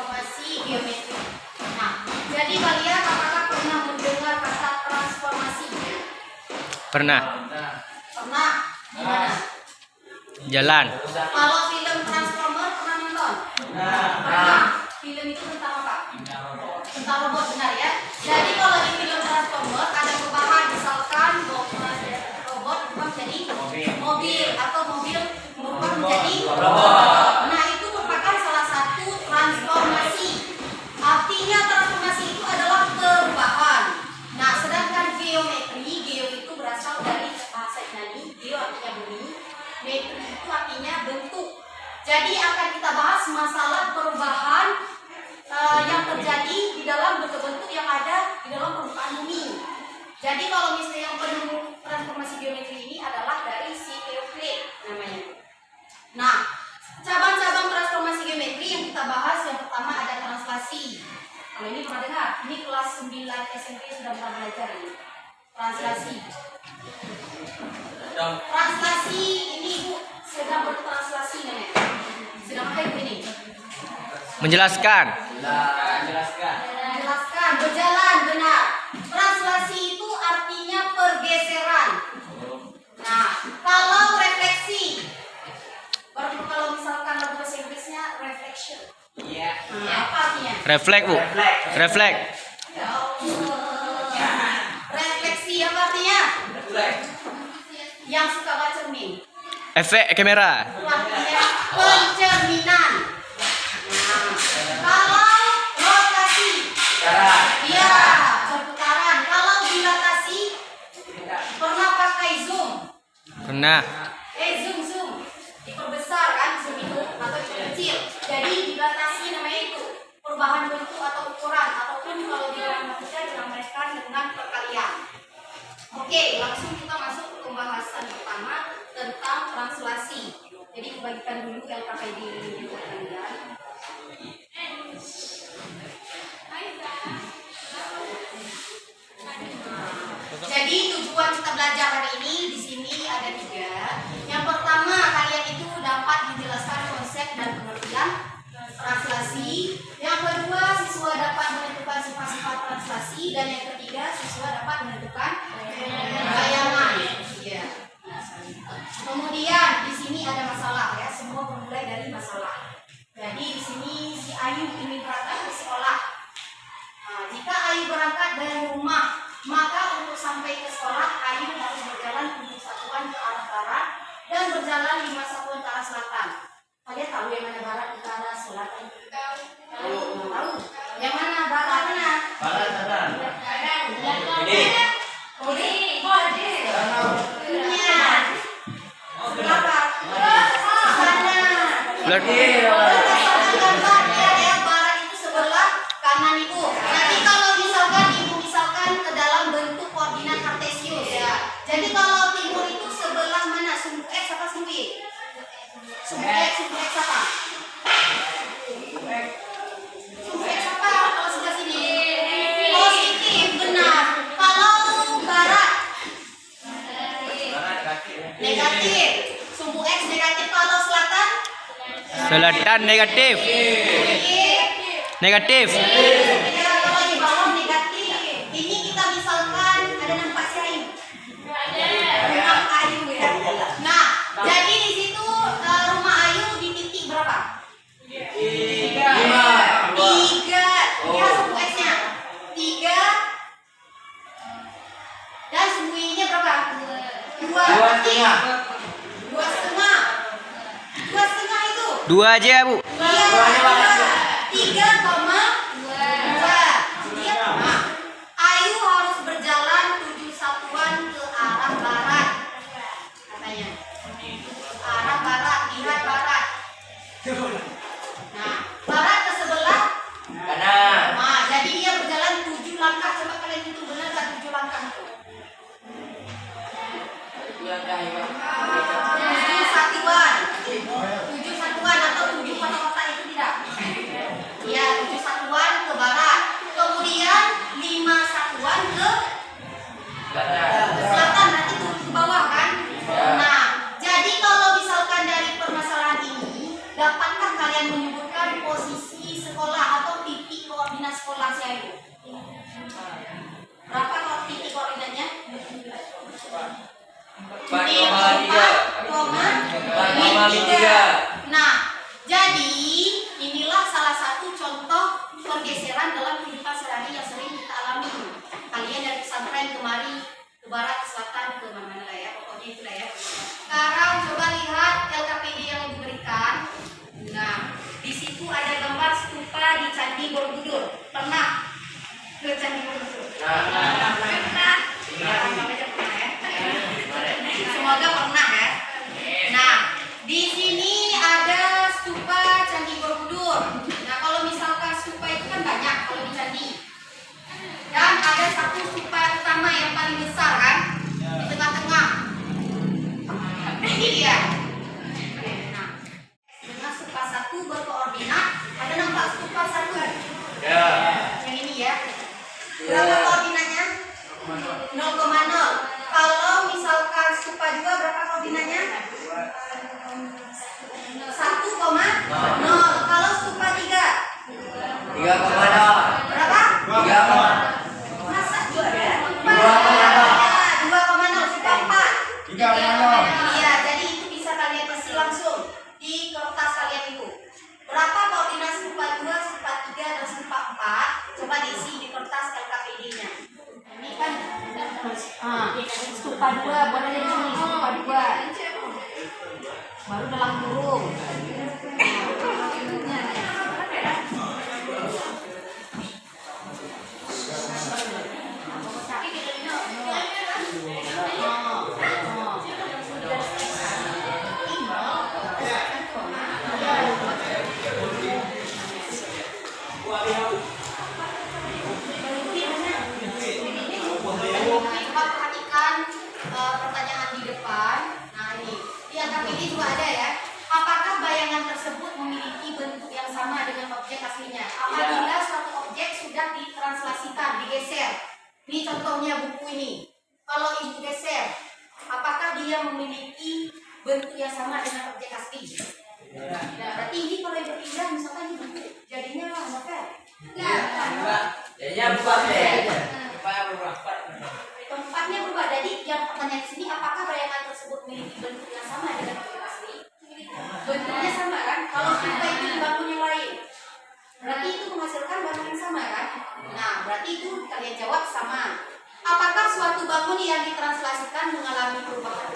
transformasi geometri. Nah, jadi kalian apakah pernah mendengar kata transformasi? Pernah. Pernah? Gimana? Jalan. Kalau film Transformer pernah nonton? Pernah. Film itu tentang apa? Tentang robot, benar ya? Jadi kalau di film Transformer ada perubahan, misalkan robot berubah menjadi mobil atau mobil berubah menjadi robot. Nah, itu merupakan salah satu transformasi. Artinya transformasi itu adalah perubahan. Nah, sedangkan geometri, geo itu berasal dari bahasa Yunani. Geo artinya bumi, metri itu artinya bentuk. Jadi akan kita bahas masalah perubahan yang terjadi di dalam bentuk-bentuk yang ada di dalam permukaan bumi. Jadi kalau misalnya yang penemu transformasi geometri ini adalah dari si Euclid namanya. Nah, cabang-cabang transformasi geometri yang kita bahas yang pertama ada translasi. Kalau ini pernah dengar? Ini kelas 9 SMP sudah pernah belajar ini. Translasi. Translasi ini Ibu sedang bertranslasi namanya. Sedang apa Ibu ini? Menjelaskan. Menjelaskan, berjalan, benar. Translasi itu artinya pergeseran. Nah, kalau refleksi, kalau misalkan dalam bahasa Inggrisnya reflection. Iya. Apa artinya? Refleks, Bu. Refleks. Refleksi apa artinya? Yang suka baca cermin. Efek kamera. Artinya pencerminan. Nah, kalau rotasi, ya perputaran. Kalau dilatasi, pernah pakai zoom? Pernah. Zoom diperbesar kan zoom itu atau diperkecil. Jadi dilatasi namanya itu perubahan bentuk atau ukuran ataupun kalau di dalam manusia dinamakan dengan perkalian. Oke, langsung kita masuk ke pembahasan pertama tentang translasi. Jadi dibagikan dulu yang pakai di kalian. Jadi tujuan kita belajar hari ini di sini ada 3. Yang pertama, kalian itu dapat menjelaskan konsep dan pengertian translasi. Yang kedua, siswa dapat menentukan sifat-sifat translasi. Dan yang ketiga, siswa dapat menentukan bayangan. Ya. Kemudian di sini ada masalah ya, semua bermulai dari masalah. Jadi di sini si Ayu ingin berangkat ke sekolah. Nah, jika Ayu berangkat dari rumah, maka untuk sampai ke sekolah Ayu harus berjalan 7 satuan ke arah barat dan berjalan 5 satuan ke arah selatan. Kalian tahu yang mana barat, utara, selatan? Tahu. Yang mana barat mana? Barat sana. Ini. Berapa? Sana. Barat itu sebelah kanan Ibu. Jadi kalau misalkan ke dalam bentuk koordinat kartesius ya. Jadi kalau timur itu sebelah mana? Sumbu X apa sumbu Y? Sumbu X apa? Sumbu X apa kalau sebelah sini? Positif, benar. Kalau barat negatif. Sumbu X negatif. Kalau selatan? Selatan negatif. Negatif. Ya, kalau di bawah negatif. Ini kita misalkan ada nampak si Ayu. Rumah Ayu ya. Nah, jadi di situ rumah Ayu di titik berapa? 3. Ya, sumbu X-nya 3. Dan sumbu Y-nya berapa? 2. 2,5 itu. 2 aja, Bu. Iya, 3,2. Ayu harus berjalan 7 satuan ke arah barat. Katanya. Arah barat, lihat barat. Nah, barat ke sebelah kanan. Nah, jadi dia berjalan 7 langkah. Coba kalian hitung benar kan 7 langkah itu? 7 satuan atau 7 kotak-kotak itu tidak? Ya, 7 satuan ke barat. Kemudian 5 satuan ke selatan, berarti turun ke bawah kan? Nah, jadi kalau misalkan dari permasalahan ini, dapatkah kalian menyebutkan posisi sekolah koordinat sekolah saya itu? Berapa kalau titik koordinatnya? 4,3. Nah, jadi inilah salah satu contoh pergeseran dalam kehidupan sehari yang sering kita alami. Kalian dari pesantren kemari, ke barat, ke selatan, ke mana-mana lah ya, pokoknya itu lah ya. Sekarang coba lihat LKPD yang diberikan. Nah, di situ ada gambar stupa di Candi Borobudur. Pernah ke Candi Borobudur? Pernah. Semoga pernah ya. Nah, di sini ada stupa Candi Borobudur. Nah, kalau misalkan stupa itu kan banyak kalau di candi. Dan ada satu stupa utama yang paling besar kan, di tengah-tengah. Ini dia. Nah, dengan stupa satu berkoordinat, ada nampak stupa satu kan? Ya. Yang ini ya. Berapa koordinatnya? 0,0. Kalau misalkan stupa 2 berapa koordinatnya? 1,0. Kalau stupa 3? 3,0. Berapa? 3,0. Masa 2 ya? 2,0. 2,0 stupa 4. 3,0. Iya, jadi itu bisa kalian isi langsung di kertas kalian itu. Berapa koordinat stupa 2, stupa 3, dan stupa 4? Coba diisi di kertas LKPD-nya. Ini kan stupa 2, buat aja di sini stupa 2. Baru dalam kurung. Coba perhatikan pertanyaan di depan. Nah ini, di LKPD juga ada ya. Apakah bayangan tersebut memiliki bentuk yang sama dengan objek aslinya? Apabila suatu objek sudah ditranslasikan, digeser. Ini contohnya buku ini. Kalau ibu geser, apakah dia memiliki bentuk yang sama dengan objek asli? Nah, berarti ini kalau ibu pindah, misalkan ini buku, jadinya apa? Jadinya buat deh. Tempatnya berubah. Jadi yang pertanyaan di sini, apakah bayangan tersebut memiliki bentuk yang sama dengan objek asli? Bentuknya sama kan? Kalau kita itu dibangun yang lain, berarti itu menghasilkan bangun yang sama kan? Nah, berarti itu kalian jawab sama. Apakah suatu bangun yang ditranslasikan mengalami perubahan?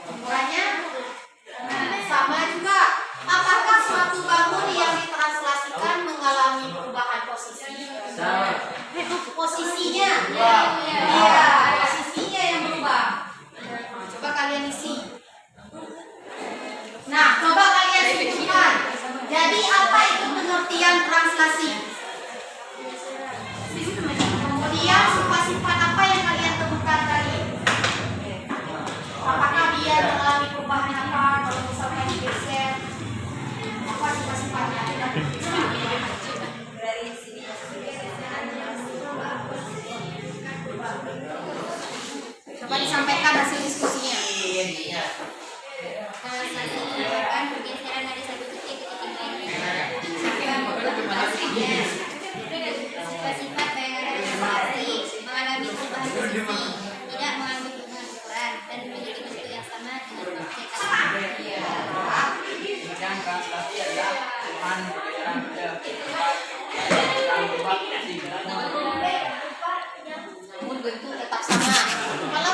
Jawabannya sama juga. Apakah suatu bangun yang ditranslasikan mengalami perubahan posisi? Sama. Posisinya, iya, posisinya yang berubah. Coba kalian isi. Nah, coba kalian simpulkan. Jadi apa itu pengertian translasi? Kemudian sifat-sifat apa yang kalian temukan tadi? Apakah dia mengalami perubahan apa? Kalau misalnya digeser, apa sifat-sifatnya? Dari sini. Coba disampaikan hasil diskusinya. Menyebabkan pergeseran dari satu titik ke titik lainnya. Sifat-sifat bayangan translasi mengalami perubahan posisi, tidak mengalami perubahan ukuran, dan memiliki bentuk yang sama dengan objek asli. Yang translasi adalah Tuhan Namun bentuk tetap sama. Kalau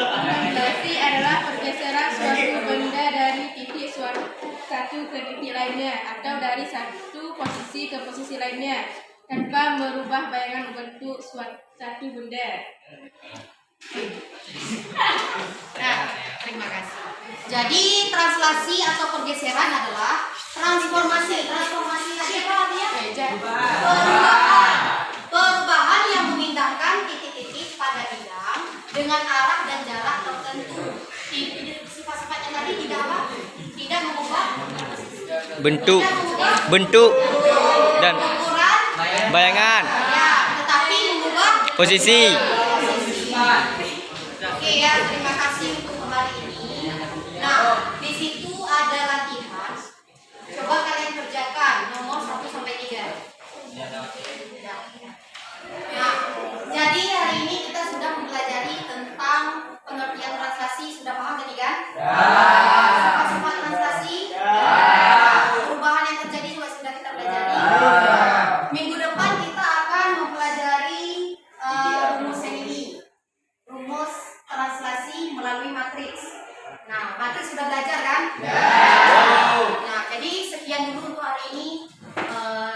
Translasi adalah pergeseran suatu benda dari titik satu ke titik lainnya atau dari satu posisi ke posisi lainnya tanpa merubah bayangan bentuk satu benda. Nah, terima kasih. Jadi translasi atau pergeseran adalah transformasi. Transformasi tadi apa artinya? Perubahan yang memindahkan titik-titik pada bidang dengan arah dan jarak tertentu. Sifat-sifat yang tadi tidak apa? Tidak mengubah Bentuk dan ukuran, bayangan ya, tetapi mengubah posisi. Oke ya, terima kasih untuk hari ini. Nah, di situ ada latihan. Coba kalian kerjakan nomor 1 sampai 3. berarti sudah belajar kan? Nah, jadi sekian dulu untuk hari ini.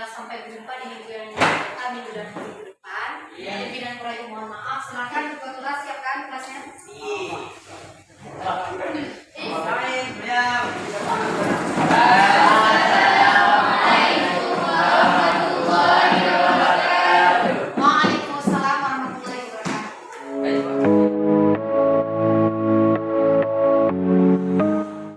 Sampai berjumpa di minggu yang depan, minggu dan minggu depan. Lebih dan kurang mohon maaf. Silakan ketua kelas siapkan kelasnya.